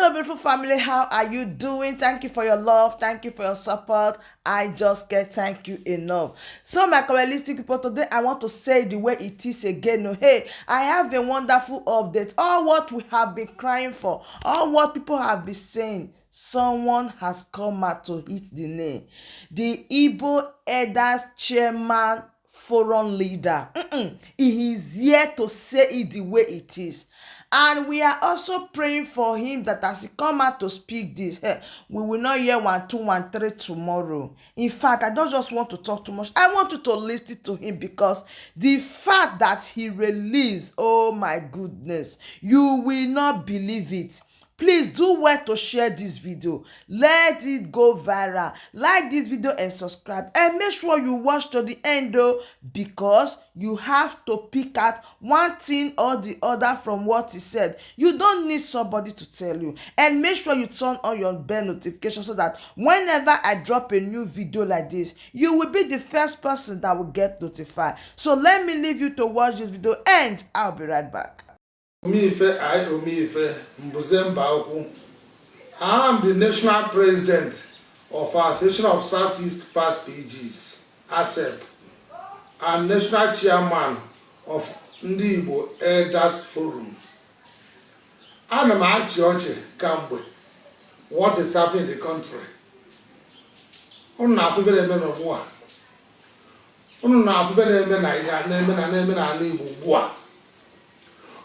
Hello, beautiful family. How are you doing? Thank you for your love. Thank you for your support. I just can't thank you enough. So, my realistic people, today I want to say the way it is again. Oh, hey, I have a wonderful update. All what we have been crying for, all what people have been saying, someone has come out to hit the nail. The Igbo Elders Chairman Forum leader. He is here to say it the way it is. And we are also praying for him that as he come out to speak this, we will not hear 1, 2, 1, 3 tomorrow. In fact, I don't just want to talk too much. I want you to listen to him because the fact that he released, oh my goodness, you will not believe it. Please do well to share this video. Let it go viral. Like this video and subscribe. And make sure you watch to the end though, because you have to pick out one thing or the other from what he said. You don't need somebody to tell you. And make sure you turn on your bell notification so that whenever I drop a new video like this, you will be the first person that will get notified. So let me leave you to watch this video and I'll be right back. I am the national president of our Association of Southeast Past PGs, ASEP, and national chairman of Igbo Elders Forum. I am a church Cambo. What is happening in the country?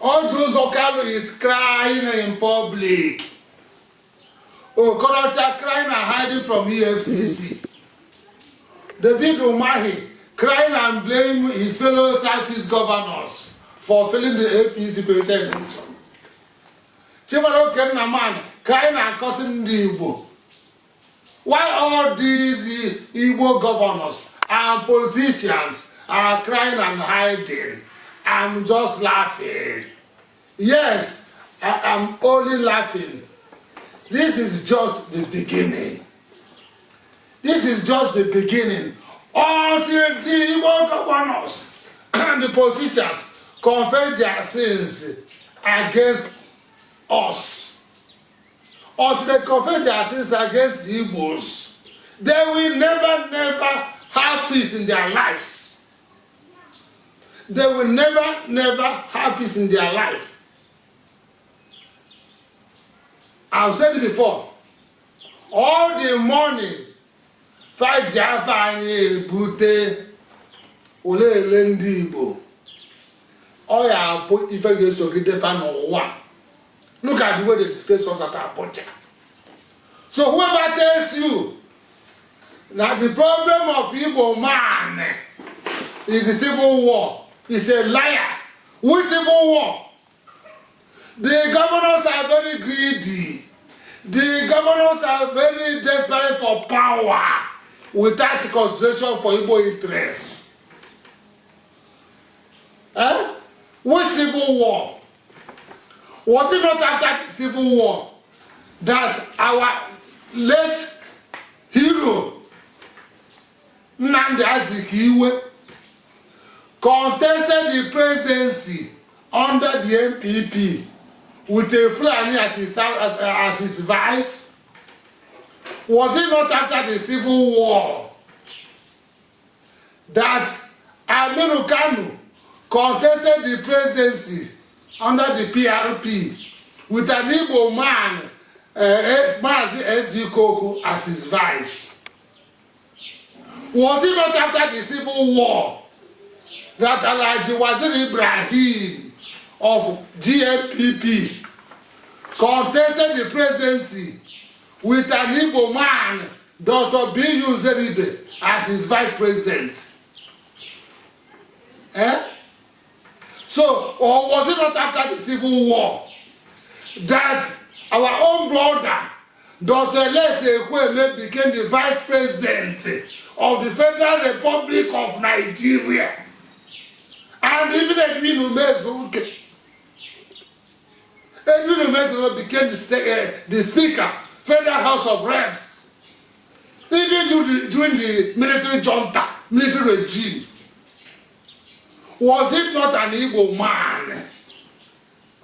Osetigo is crying in public. Okorocha crying and hiding from EFCC. David Umahi crying and blaming his fellow Southeast governors for failing the APC presidential election. Chibaro Kenaman crying and cursing the Igbo. Why all these Igbo governors and politicians are crying and hiding? I'm just laughing. Yes, I am only laughing. This is just the beginning. This is just the beginning. Until the Igbo governors and the politicians confess their sins against us. Until they confess their sins against the Igbos, they will never have peace in their lives. They will never have peace in their life. I've said it before. All the money fight Jaffa and Bute Ole Lendi Igbo. All ya put if I get so get the fan or what. Look at the way they disgrace us at our project. So whoever tells you that the problem of Igbo man is the civil war, is a liar. With civil war, the governors are very greedy. The governors are very desperate for power without consideration for Igbo interests. With civil war, was it not after the civil war that our late hero Nnamdi Azikiwe contested the presidency under the MPP with a Fulani as his vice? Was it not after the civil war that Aminu Kanu contested the presidency under the PRP with an Igbo man, Osetigo, as his vice? Was it not after the civil war that Alhaji Waziri Ibrahim of GMPP contested the presidency with an Igbo man, Dr. B.U. Zeribe, as his vice president? So, or was it not after the civil war that our own brother, Dr. Lese Ekweme, became the vice president of the Federal Republic of Nigeria? And even Edwin Umezuke became the Speaker, Federal House of Reps. Even during the military junta, military regime. Was it not an Igbo man,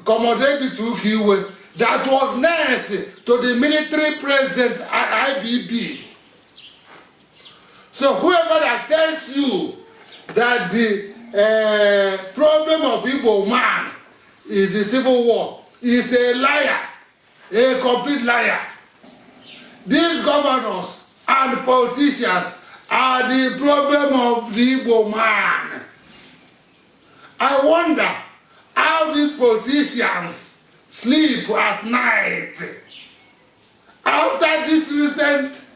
Commodore Bitukiwe, that was next to the military president IBB. So whoever that tells you that the problem of Igbo man is the civil war is a liar, a complete liar. These governors and politicians are the problem of the Igbo man. I wonder how these politicians sleep at night after this recent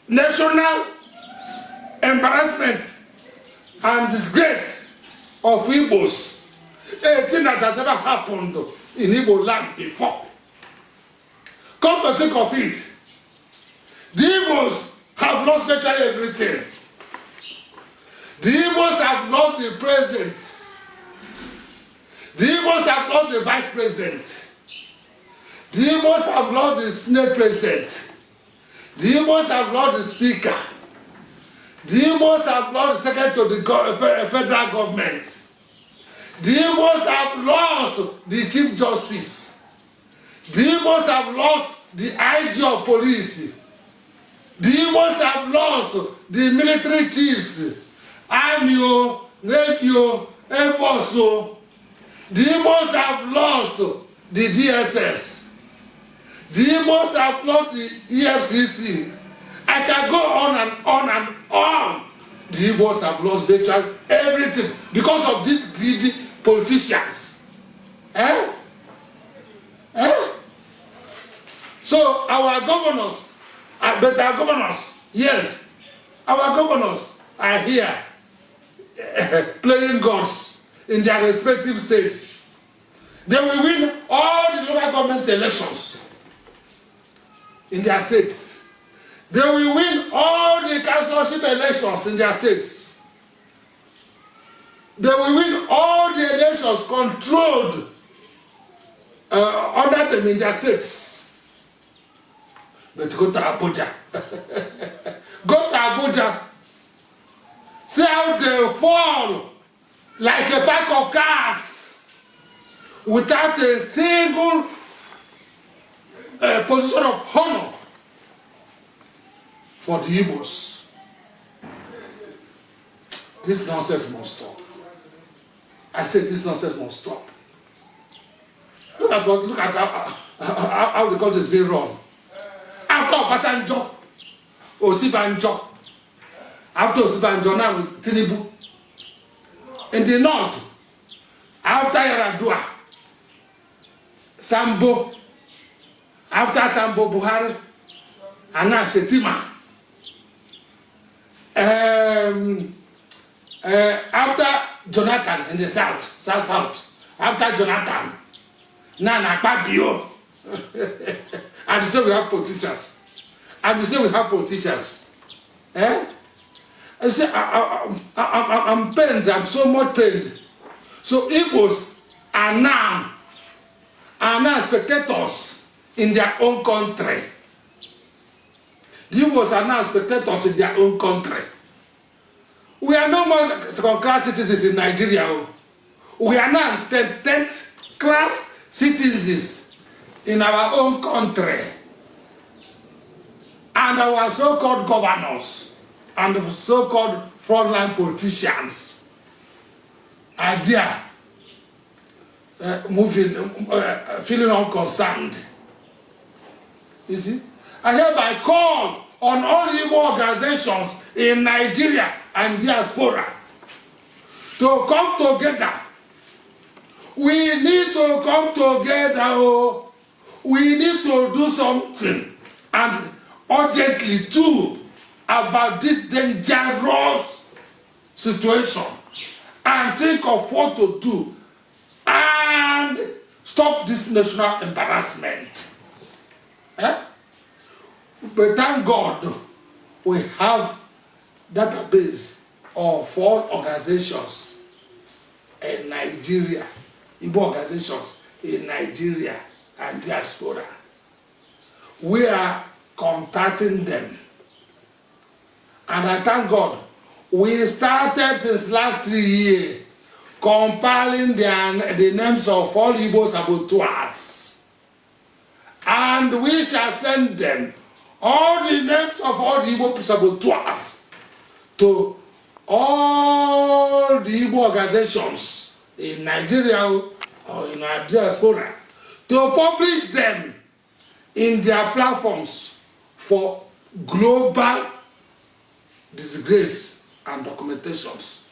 national embarrassment and disgrace of Igbos, a thing that has never happened in Igbo land before. Come to think of it, the Igbos have lost virtually everything. The Igbos have lost the president. The Igbos have lost the vice president. The Igbos have lost the senate president. The Igbos have lost the speaker. The Igbos have lost the secretary to the federal government. The Igbos have lost the chief justice. The Igbos have lost the IG of police. The Igbos have lost the military chiefs, Army, Navy, Air Force. The Igbos have lost the DSS. The Igbos have lost the EFCC. I can go on and on and on. The Igbos have lost virtually everything because of these greedy politicians. So our governors, but our governors, yes, our governors are here playing gods in their respective states. They will win all the local government elections in their states. They will win all the councilorship elections in their states. They will win all the elections controlled under them in their states. But go to Abuja. Go to Abuja. See how they fall like a pack of cards without a single position of honor for the Igbos. This nonsense must stop. I said this nonsense must stop. Look at how the country is being run. After Obasanjo, Osibanjo, after Osibanjo now with Tinubu. In the north, after Yaradua, Sambo, after Sambo Buhari, and now Shetima. After Jonathan in the south, after Jonathan, now Nakpabio. And we say we have politicians. And we say we have politicians. I say I'm pained, I'm so much pained. So Igbos are now spectators in their own country. The Igbos are now spectators in their own country. We are no more second-class citizens in Nigeria. We are now 10th class citizens in our own country. And our so-called governors and so-called frontline politicians are there feeling unconcerned. You see? I hereby call on all Igbo organizations in Nigeria and diaspora to come together. We need to come together. We need to do something, and urgently too, about this dangerous situation, and think of what to do and stop this national embarrassment. But thank God we have database of 4 organizations in Nigeria, Igbo organizations in Nigeria and diaspora. We are contacting them. And I thank God, we started since last 3 years compiling the names of all Igbo saboteurs. and we shall send them all the names of all the Igbo saboteurs to all the Igbo organizations in Nigeria or in our diaspora to publish them in their platforms for global disgrace and documentations.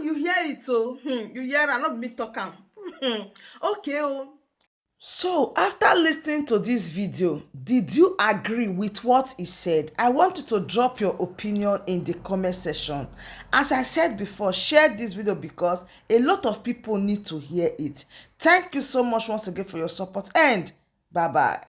You hear it, oh. You hear am, not me talk am. Okay, oh. So, after listening to this video, did you agree with what he said? I want you to drop your opinion in the comment section. As I said before, share this video because a lot of people need to hear it. Thank you so much once again for your support, and bye-bye.